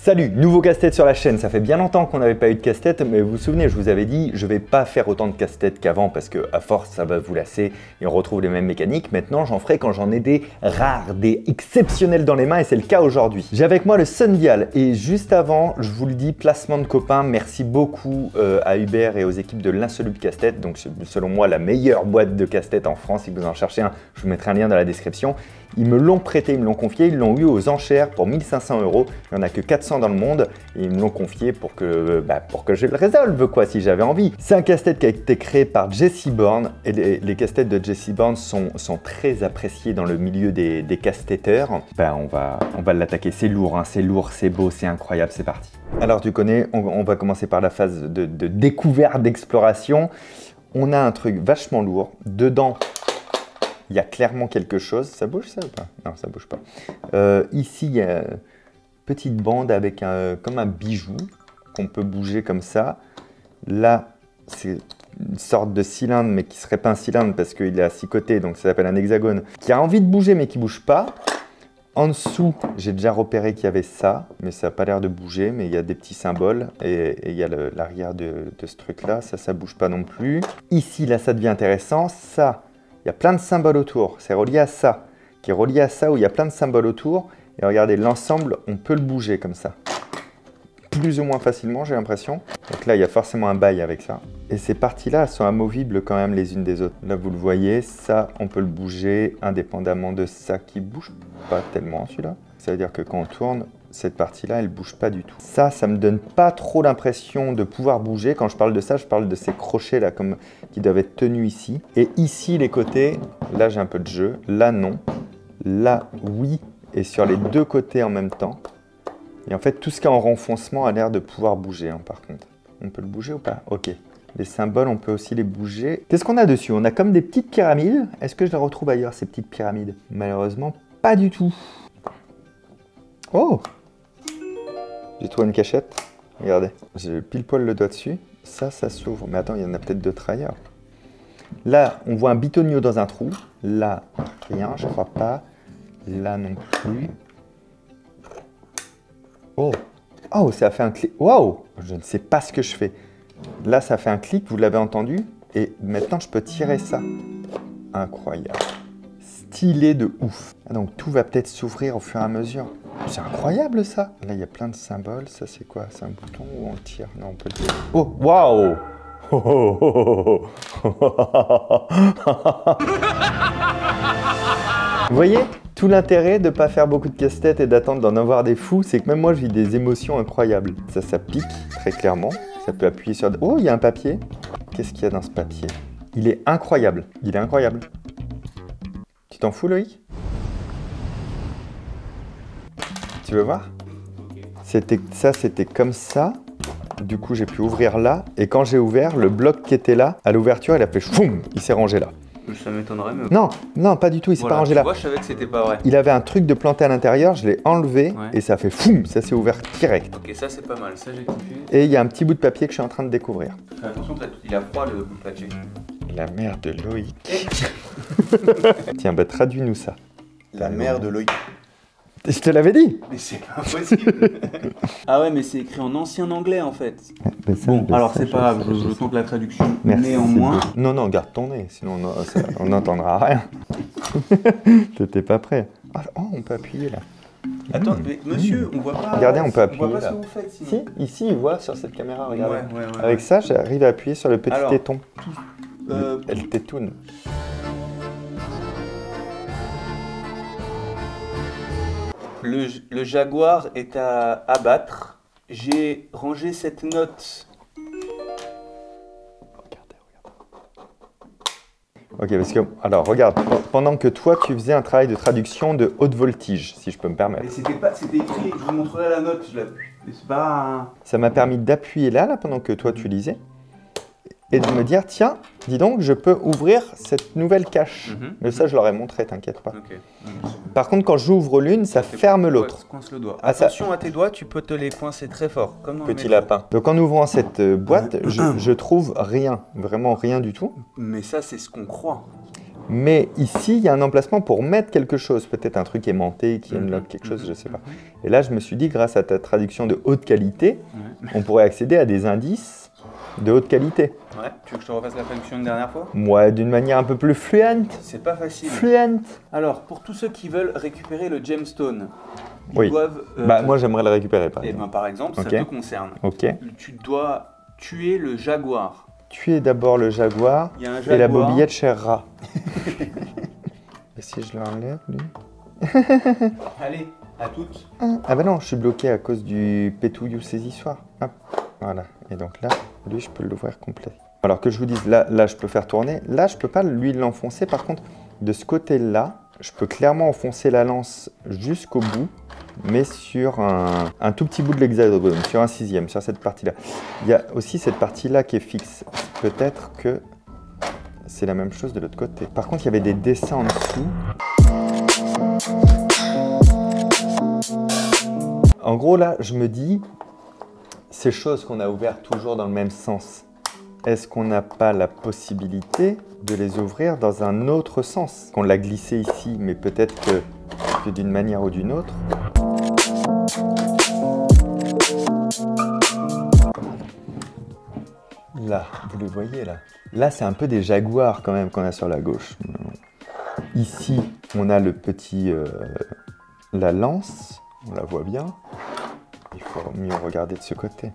Salut, nouveau casse-tête sur la chaîne. Ça fait bien longtemps qu'on n'avait pas eu de casse-tête, mais vous vous souvenez, je vous avais dit, je vais pas faire autant de casse-tête qu'avant parce que à force ça va vous lasser et on retrouve les mêmes mécaniques. Maintenant, j'en ferai quand j'en ai des rares, des exceptionnels dans les mains et c'est le cas aujourd'hui. J'ai avec moi le Sundial et juste avant, je vous le dis, placement de copains, merci beaucoup à Hubert et aux équipes de l'Insoluble Casse-tête. Donc selon moi, la meilleure boîte de casse-tête en France. Si vous en cherchez un, je vous mettrai un lien dans la description. Ils me l'ont prêté, ils me l'ont confié, ils l'ont eu aux enchères pour 1 500 €. Il n'y en a que 400 dans le monde et ils me l'ont confié pour que je le résolve, quoi, si j'avais envie. C'est un casse-tête qui a été créé par Jesse Born et les casse-têtes de Jesse Born sont très appréciés dans le milieu des casse-têteurs. On va l'attaquer, c'est lourd, hein, c'est beau, c'est incroyable, c'est parti. Alors tu connais, on va commencer par la phase de découverte, d'exploration. On a un truc vachement lourd, dedans. Il y a clairement quelque chose. Ça bouge ça ou pas? Non, ça bouge pas. Ici, il y a une petite bande avec comme un bijou qu'on peut bouger comme ça. Là, c'est une sorte de cylindre, mais qui ne serait pas un cylindre parce qu'il est à 6 côtés, donc ça s'appelle un hexagone, qui a envie de bouger mais qui ne bouge pas. En dessous, j'ai déjà repéré qu'il y avait ça, mais ça n'a pas l'air de bouger, mais il y a des petits symboles et il y a l'arrière de ce truc-là. Ça ne bouge pas non plus. Ici, là, ça devient intéressant. Ça... Il y a plein de symboles autour, c'est relié à ça, qui est relié à ça où il y a plein de symboles autour. Et regardez, l'ensemble, on peut le bouger comme ça. Plus ou moins facilement, j'ai l'impression. Donc là, il y a forcément un bail avec ça. Et ces parties-là, elles sont amovibles quand même les unes des autres. Là, vous le voyez, ça, on peut le bouger indépendamment de ça qui bouge pas tellement, celui-là. Ça veut dire que quand on tourne, cette partie-là, elle bouge pas du tout. Ça me donne pas trop l'impression de pouvoir bouger. Quand je parle de ça, je parle de ces crochets-là qui doivent être tenus ici. Et ici, les côtés, là, j'ai un peu de jeu. Là, non. Là, oui. Et sur les deux côtés en même temps. Et en fait, tout ce qui est en renfoncement a l'air de pouvoir bouger, hein, par contre. On peut le bouger ou pas? Ok. Les symboles, on peut aussi les bouger. Qu'est-ce qu'on a dessus? On a comme des petites pyramides. Est-ce que je les retrouve ailleurs, ces petites pyramides? Malheureusement, pas du tout. Oh! J'ai trouvé une cachette. Regardez. J'ai pile poil le doigt dessus. Ça s'ouvre. Mais attends, il y en a peut-être d'autres ailleurs. Là, on voit un bitonio dans un trou. Là, rien, je crois pas. Là non plus. Oh! Oh, ça a fait un clic. Waouh! Je ne sais pas ce que je fais. Là, ça fait un clic, vous l'avez entendu. Et maintenant, je peux tirer ça. Incroyable. Stylé de ouf. Ah, donc, tout va peut-être s'ouvrir au fur et à mesure. C'est incroyable, ça. Là, il y a plein de symboles. Ça, c'est quoi? C'est un bouton ou on le tire? Non, on peut le tirer. Oh, waouh! Vous voyez? Tout l'intérêt de ne pas faire beaucoup de casse-tête et d'attendre d'en avoir des fous, c'est que même moi, je vis des émotions incroyables. Ça pique, très clairement. Ça peut appuyer sur... Oh, il y a un papier. Qu'est-ce qu'il y a dans ce papier? Il est incroyable. Il est incroyable. Tu t'en fous, Loïc? Tu veux voir? C'était comme ça. Du coup, j'ai pu ouvrir là. Et quand j'ai ouvert, le bloc qui était là, à l'ouverture, il a fait choum, il s'est rangé là. Ça m'étonnerait, mais... Non, pas du tout, il s'est pas rangé là. Moi, je savais que c'était pas vrai. Il avait un truc de planté à l'intérieur, je l'ai enlevé et ça fait foum, ça s'est ouvert direct. Ok, ça c'est pas mal, ça j'ai kiffé. Et il y a un petit bout de papier que je suis en train de découvrir. Fais attention, il a froid le bout de papier. La mère de Loïc. Tiens, traduis-nous ça. La mère de Loïc. Je te l'avais dit. Mais c'est pas possible. Ah ouais, mais c'est écrit en ancien anglais en fait. Bon, alors c'est pas grave, je tente la traduction. Néanmoins... Non, garde ton nez, sinon on n'entendra rien. T'étais pas prêt. Oh, on peut appuyer là. Attends, mais monsieur, on voit pas... Regardez, on peut appuyer. On voit pas là. ce que vous faites sinon. Si, ici, il voit sur cette caméra, regardez. Ouais. Avec ça, j'arrive à appuyer sur le petit téton. Elle tétoune. Le jaguar est à abattre. J'ai rangé cette note. Ok, parce que, alors regarde, pendant que toi tu faisais un travail de traduction de haute voltige, si je peux me permettre. Mais c'était écrit, je vous montrerai la note, mais c'est pas... Ça m'a permis d'appuyer là pendant que toi tu lisais, et de me dire, tiens, dis donc, je peux ouvrir cette nouvelle cache. Mais ça, je leur ai montré, t'inquiète pas. Okay. Par contre, quand j'ouvre l'une, ça ferme l'autre. Coince le doigt. Attention à tes doigts, tu peux te les coincer très fort, comme dans Petit lapin. Donc en ouvrant cette boîte, je trouve rien, vraiment rien du tout. Mais ça, c'est ce qu'on croit. Mais ici, il y a un emplacement pour mettre quelque chose, peut-être un truc aimanté qui unlock quelque chose, je sais pas. Et là, je me suis dit, grâce à ta traduction de haute qualité, on pourrait accéder à des indices de haute qualité. Ouais, tu veux que je te refasse la traduction une dernière fois? Ouais, d'une manière un peu plus fluente. C'est pas facile. Fluente. Alors, pour tous ceux qui veulent récupérer le gemstone, oui. doivent... moi, j'aimerais le récupérer, par exemple. Par exemple, ça te concerne. Ok. Tu dois tuer le jaguar. Tuer d'abord le jaguar, et la bobillette cher rat. Et si je l'enlève, lui? Allez, à toutes. Ah bah non, je suis bloqué à cause du pétouillou saisissoir. Hop, voilà. Et donc là, lui, je peux l'ouvrir complet. Alors que je vous dise, là, je peux faire tourner. Là, je peux pas, lui, l'enfoncer. Par contre, de ce côté-là, je peux clairement enfoncer la lance jusqu'au bout, mais sur un tout petit bout de l'hexagone, sur un 6e, sur cette partie-là. Il y a aussi cette partie-là qui est fixe. Peut-être que c'est la même chose de l'autre côté. Par contre, il y avait des dessins en dessous. En gros, là, je me dis, ces choses qu'on a ouvertes toujours dans le même sens, est-ce qu'on n'a pas la possibilité de les ouvrir dans un autre sens? Qu'on l'a glissé ici, mais peut-être que d'une manière ou d'une autre. Là, vous les voyez là. Là, c'est un peu des jaguars quand même qu'on a sur la gauche. Ici, on a le petit... la lance, on la voit bien. Il faut mieux regarder de ce côté.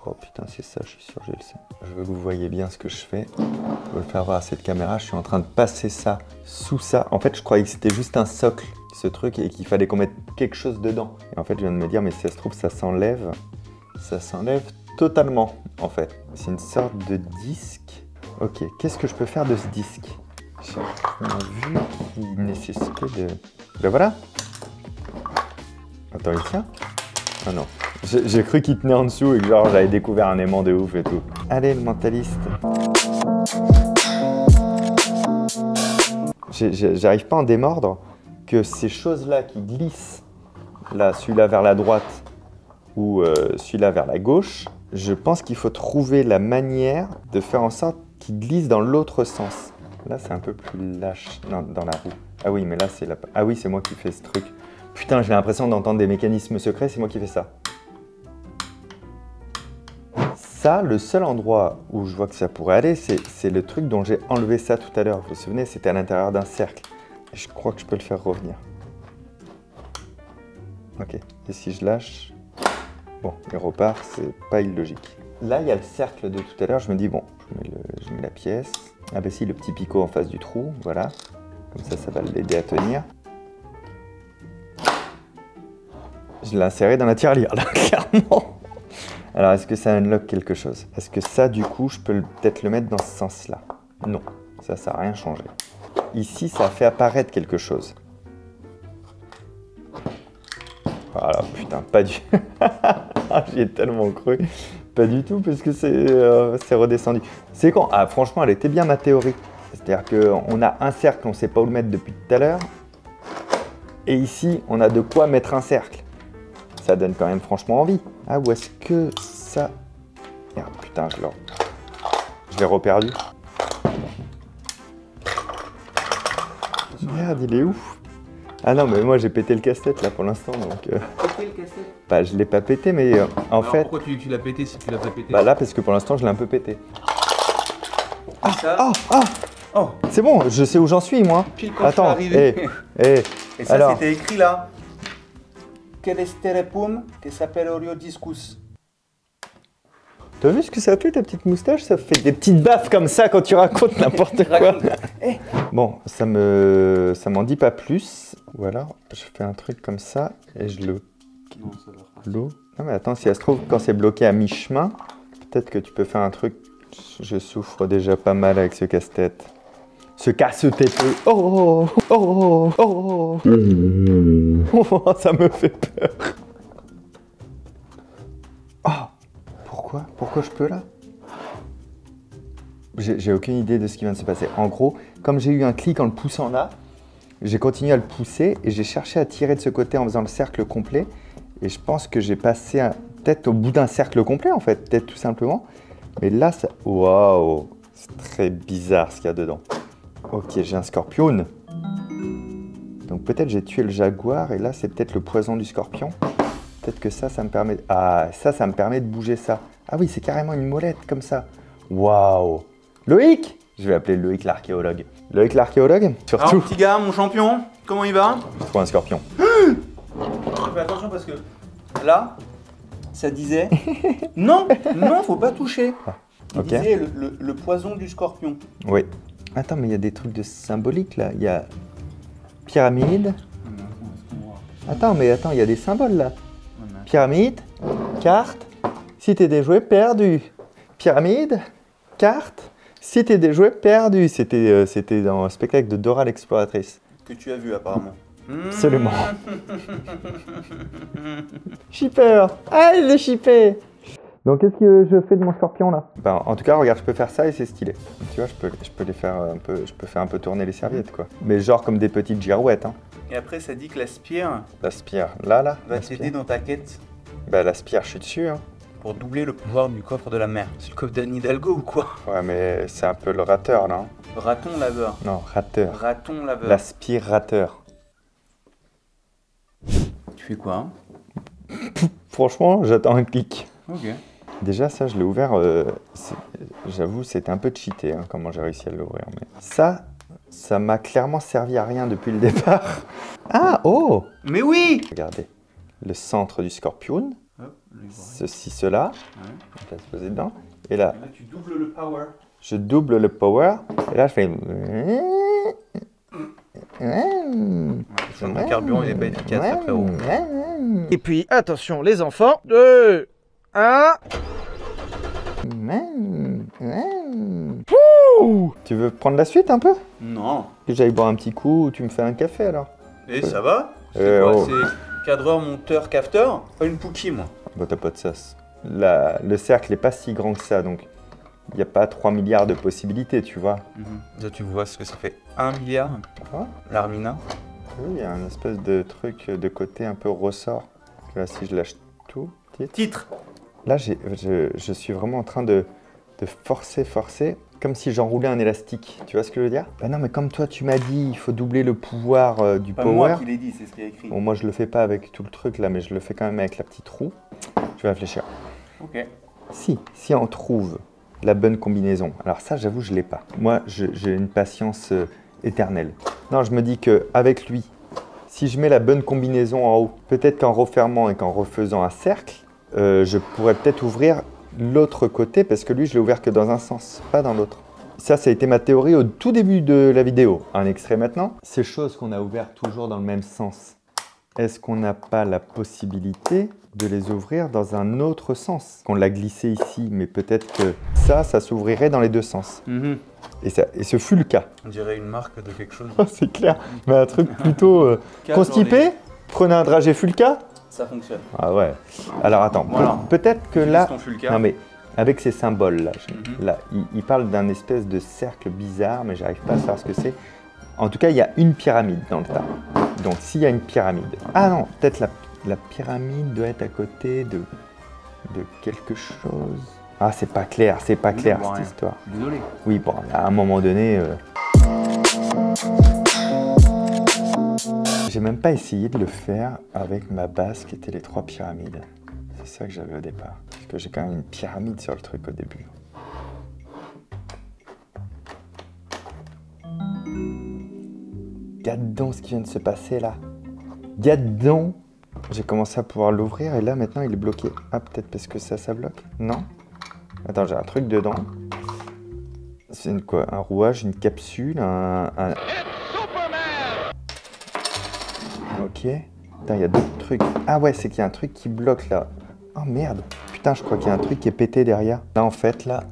Oh putain, c'est ça, je suis sûr que j'ai le sein. Je veux que vous voyez bien ce que je fais. Je vais le faire voir à cette caméra. Je suis en train de passer ça sous ça. En fait, je croyais que c'était juste un socle, ce truc, et qu'il fallait qu'on mette quelque chose dedans. Et en fait, je viens de me dire, mais si ça se trouve, ça s'enlève. Ça s'enlève totalement, en fait. C'est une sorte de disque. Ok, qu'est-ce que je peux faire de ce disque? J'ai vu qu'il nécessitait de... Ben voilà. Attends, il tient? Ah non. J'ai cru qu'il tenait en dessous et que genre j'avais découvert un aimant de ouf et tout. Allez, le mentaliste. J'arrive pas à en démordre que ces choses-là qui glissent, là, celui-là vers la droite ou celui-la vers la gauche, je pense qu'il faut trouver la manière de faire en sorte qu'ils glissent dans l'autre sens. Là, c'est un peu plus lâche dans la roue. Ah oui, mais là, c'est la... Ah oui, c'est moi qui fais ce truc. Putain, j'ai l'impression d'entendre des mécanismes secrets, c'est moi qui fais ça. Ça, le seul endroit où je vois que ça pourrait aller, c'est le truc dont j'ai enlevé ça tout à l'heure. Vous vous souvenez, c'était à l'intérieur d'un cercle. Et je crois que je peux le faire revenir. Ok, et si je lâche... Bon, il repart, c'est pas illogique. Là, il y a le cercle de tout à l'heure, je me dis, bon, je mets la pièce. Ah bah si, le petit picot en face du trou, voilà. Comme ça va l'aider à tenir. Je l'ai inséré dans la tirelire, là, clairement. Alors, est-ce que ça unlock quelque chose? Est-ce que ça, du coup, je peux peut-être le mettre dans ce sens-là? Non, ça n'a rien changé. Ici, ça a fait apparaître quelque chose. Voilà, putain, pas du... J'y ai tellement cru. Pas du tout, parce que c'est redescendu. C'est quand? Ah, franchement, elle était bien, ma théorie. C'est-à-dire qu'on a un cercle, on ne sait pas où le mettre depuis tout à l'heure. Et ici, on a de quoi mettre un cercle. Ça donne quand même franchement envie. Ah, où est-ce que ça... Merde, putain, je l'ai reperdu. Merde, il est où? Ah non, mais moi j'ai pété le casse-tête là pour l'instant, donc... Pété le casse-tête? Bah, je l'ai pas pété, mais en fait... Pourquoi tu l'as pété si tu l'as pas pété? Bah là, parce que pour l'instant, je l'ai un peu pété. Oh. C'est bon, je sais où j'en suis, moi. Attends, et ça, alors... c'était écrit là. Quel esterepum que s'appelle Oreo Discus. T'as vu ce que ça fait, ta petite moustache? Ça fait des petites baffes comme ça quand tu racontes n'importe quoi. Bon, ça m'en dit pas plus. Ou alors, je fais un truc comme ça et je le... Non, ça va pas. L'eau. Non, mais attends, si ça se trouve, quand c'est bloqué à mi-chemin, peut-être que tu peux faire un truc... Je souffre déjà pas mal avec ce casse-tête. Ce casse-tête. Oh, oh, oh, oh, oh, ça me fait peur. Oh, pourquoi je peux là? J'ai aucune idée de ce qui vient de se passer. En gros, comme j'ai eu un clic en le poussant là, j'ai continué à le pousser et j'ai cherché à tirer de ce côté en faisant le cercle complet. Et je pense que j'ai passé peut-être au bout d'un cercle complet en fait, peut-être tout simplement. Mais là, ça... Waouh! C'est très bizarre ce qu'il y a dedans. Ok, j'ai un scorpion. Donc peut-être j'ai tué le jaguar et là c'est peut-être le poison du scorpion. Peut-être que ça me permet... Ah, ça me permet de bouger ça. Ah oui, c'est carrément une molette comme ça. Waouh. Loïc! Je vais appeler Loïc l'archéologue. Loïc l'archéologue, surtout... Alors, petit gars, mon champion, comment il va? Je trouve un scorpion. Fais attention parce que là, ça disait... Non, non, faut pas toucher. Il disait le poison du scorpion. Oui. Attends, mais il y a des trucs de symboliques là. Il y a pyramide. Attends, il y a des symboles là. Pyramide, carte, cité des jouets perdus. Pyramide, carte, cité des jouets perdus. C'était dans un spectacle de Dora l'exploratrice. Que tu as vu apparemment. Absolument. Shipper. Ah, il est shippé. Donc qu'est-ce que je fais de mon scorpion là? Ben, en tout cas, regarde, je peux faire ça et c'est stylé. Tu vois, je peux les faire un peu, je peux faire un peu tourner les serviettes quoi. Mais genre comme des petites girouettes hein. Et après, ça dit que la spire... La spire, là va t'aider dans ta quête. Bah la spire, je suis dessus hein. Pour doubler le pouvoir du coffre de la mer. C'est le coffre d'Anne Hidalgo ou quoi? Ouais, mais c'est un peu le rateur là. Raton laveur. Non, rateur. Raton laveur. L'aspirateur. Tu fais quoi? Franchement, j'attends un clic. Ok. Déjà, ça, je l'ai ouvert. J'avoue, c'était un peu cheaté hein, comment j'ai réussi à l'ouvrir. Mais ça m'a clairement servi à rien depuis le départ. Ah, oh! Mais oui! Regardez, le centre du scorpion. Hop, ceci, cela. Ouais. On va se poser dedans. Et là, tu doubles le power. Je double le power. Et là, je fais. Le carburant, il n'est pas efficace après. Et puis, attention les enfants, 2, 1... Tu veux prendre la suite un peu? Non. Que j'aille boire un petit coup ou tu me fais un café alors? Et ça va? C'est quoi? C'est cadreur, monteur, cafeteur? Pas une Pookie, moi. Bah t'as pas de sas. Le cercle est pas si grand que ça, donc il n'y a pas 3 milliards de possibilités, tu vois. Là, tu vois ce que ça fait 1 milliard, ah. l'Armina. Oui, il y a un espèce de truc de côté un peu ressort. Là, si je lâche tout... Titre. Là, je suis vraiment en train de forcer, comme si j'enroulais un élastique. Tu vois ce que je veux dire? Bah non, mais comme toi, tu m'as dit, il faut doubler le pouvoir du power. Moi qui l'ai dit, c'est ce qu'il y a écrit. Bon, moi, je le fais pas avec tout le truc là, mais je le fais quand même avec la petite roue. Je vais réfléchir. Ok. Si on trouve la bonne combinaison. Alors ça, j'avoue, je l'ai pas. Moi, j'ai une patience éternelle. Non, je me dis qu'avec lui, si je mets la bonne combinaison en haut, peut-être qu'en refermant et qu'en refaisant un cercle, je pourrais peut-être ouvrir l'autre côté, parce que lui, je l'ai ouvert que dans un sens, pas dans l'autre. Ça a été ma théorie au tout début de la vidéo. Un extrait maintenant. Ces choses qu'on a ouvertes toujours dans le même sens, est-ce qu'on n'a pas la possibilité de les ouvrir dans un autre sens? Qu'on l'a glissé ici, mais peut-être que ça s'ouvrirait dans les deux sens. Et ce fut le cas. On dirait une marque de quelque chose. C'est clair, mais un truc plutôt constipé. Prenez un dragée Fulka. Ça fonctionne. Ah ouais. Alors attends, voilà. Peut-être que là... Non mais avec ces symboles là, là il parle d'un espèce de cercle bizarre, mais j'arrive pas à savoir ce que c'est. En tout cas, il y a une pyramide dans le tas. Donc s'il y a une pyramide... Ah non, peut-être la pyramide doit être à côté de quelque chose. Ah, c'est pas clair cette histoire. Désolé. Oui, bon, à un moment donné... J'ai même pas essayé de le faire avec ma base qui était les 3 pyramides. C'est ça que j'avais au départ. Parce que j'ai quand même une pyramide sur le truc au début. Regarde donc ce qui vient de se passer là. Regarde donc. J'ai commencé à pouvoir l'ouvrir et là maintenant il est bloqué. Ah, peut-être parce que ça bloque? Non. Attends, j'ai un truc dedans. C'est quoi? Un rouage, une capsule, Ok. Putain, il y a d'autres trucs. Ah ouais, c'est qu'il y a un truc qui bloque là. Oh merde. Putain, je crois qu'il y a un truc qui est pété derrière. Là, en fait, là,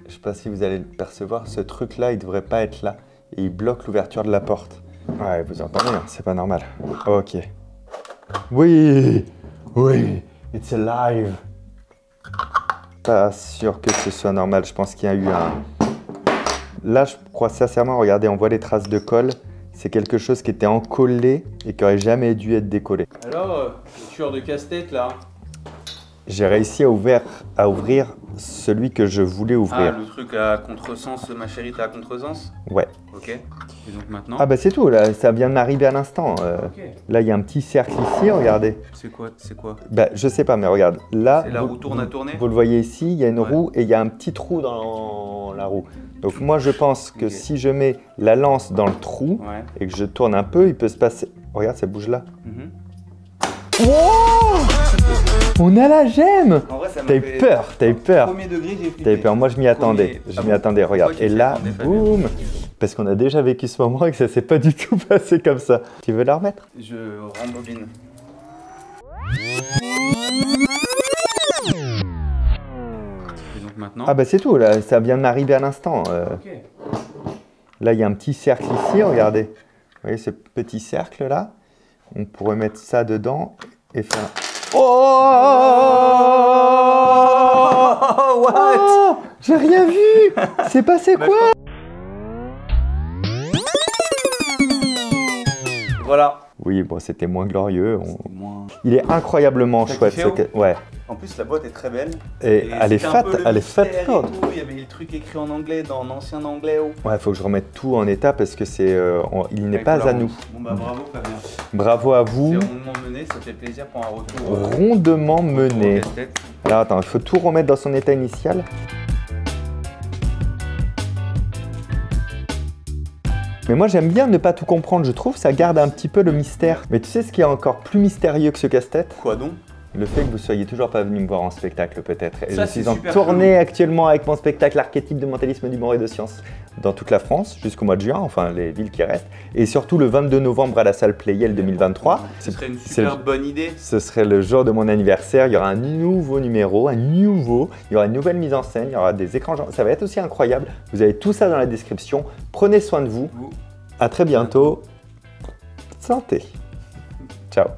je sais pas si vous allez le percevoir, ce truc-là, il devrait pas être là. Et il bloque l'ouverture de la porte. Ouais, vous entendez, hein, c'est pas normal. Ok. Oui, it's alive. Pas sûr que ce soit normal. Je pense qu'il y a eu un... Là, je crois sincèrement, regardez, on voit les traces de colle. C'est quelque chose qui était encollé et qui aurait jamais dû être décollé. Alors, le tueur de casse-tête là? J'ai réussi à ouvrir celui que je voulais ouvrir. Ah, le truc à contresens, ma chérie, t'as à contresens? Ouais. Ok. Et donc maintenant. Ah bah c'est tout, là, ça vient de m'arriver à l'instant. Ok. Là, il y a un petit cercle ici, regardez. C'est quoi? Bah je sais pas, mais regarde, là, C'est la roue tourne à tourner. vous le voyez ici, il y a une Ouais. roue et il y a un petit trou dans la roue. Donc moi, je pense que Ok. si je mets la lance dans le trou Ouais. et que je tourne un peu, il peut se passer... Regarde, ça bouge là. Mhm. Wow, on a la gemme. En vrai, ça m'a T'as eu fait- peur, t'as eu peur. Premier degré, j'ai flippé. T'avais peur, moi je m'y attendais, Premier- je Ah m'y bon attendais, regarde. Pourquoi Et tu t'y là, attendais, Fabien boum, parce qu'on a déjà vécu ce moment et que ça s'est pas du tout passé comme ça. Tu veux la remettre? Je rembobine. Et donc maintenant. Ah bah c'est tout, là, ça vient de m'arriver à l'instant. Ok. Là, il y a un petit cercle ici, regardez. Vous voyez ce petit cercle là? On pourrait mettre ça dedans et faire... Oh, what? Oh, j'ai rien vu. C'est passé quoi? Voilà. Oui, bon, c'était moins glorieux. Moins... Il est incroyablement T'as chouette. kiffé, ce Ouais. En plus, la boîte est très belle. Et elle est c'était un fat, peu le elle est fat. mystère et lourde. tout. Il y avait le truc écrit en anglais, dans l'ancien anglais. Oh. Ouais, faut que je remette tout en état parce que c'est, il n'est Avec pas la à roue. nous. Bon bah bravo Fabien. Bravo à C'est vous. rondement mené, ça fait plaisir pour un retour. Rondement mené. au casse-tête. Alors attends, il faut tout remettre dans son état initial. Mais moi j'aime bien ne pas tout comprendre, je trouve ça garde un petit peu le mystère. Mais tu sais ce qui est encore plus mystérieux que ce casse-tête? Quoi donc? Le fait que vous soyez toujours pas venu me voir en spectacle peut-être. Et Ça, je suis c'est en super tournée actuellement avec mon spectacle Archétype de mentalisme, d'humour et de science dans toute la France jusqu'au mois de juin, enfin les villes qui restent. Et surtout le 22 novembre à la salle Playel 2023. Ce serait une c'est le- super bonne idée. Ce serait le jour de mon anniversaire, il y aura un nouveau numéro, il y aura une nouvelle mise en scène, il y aura des écrans, ça va être aussi incroyable. Vous avez tout ça dans la description. Prenez soin de vous. Vous. À très bientôt. Santé. Ciao.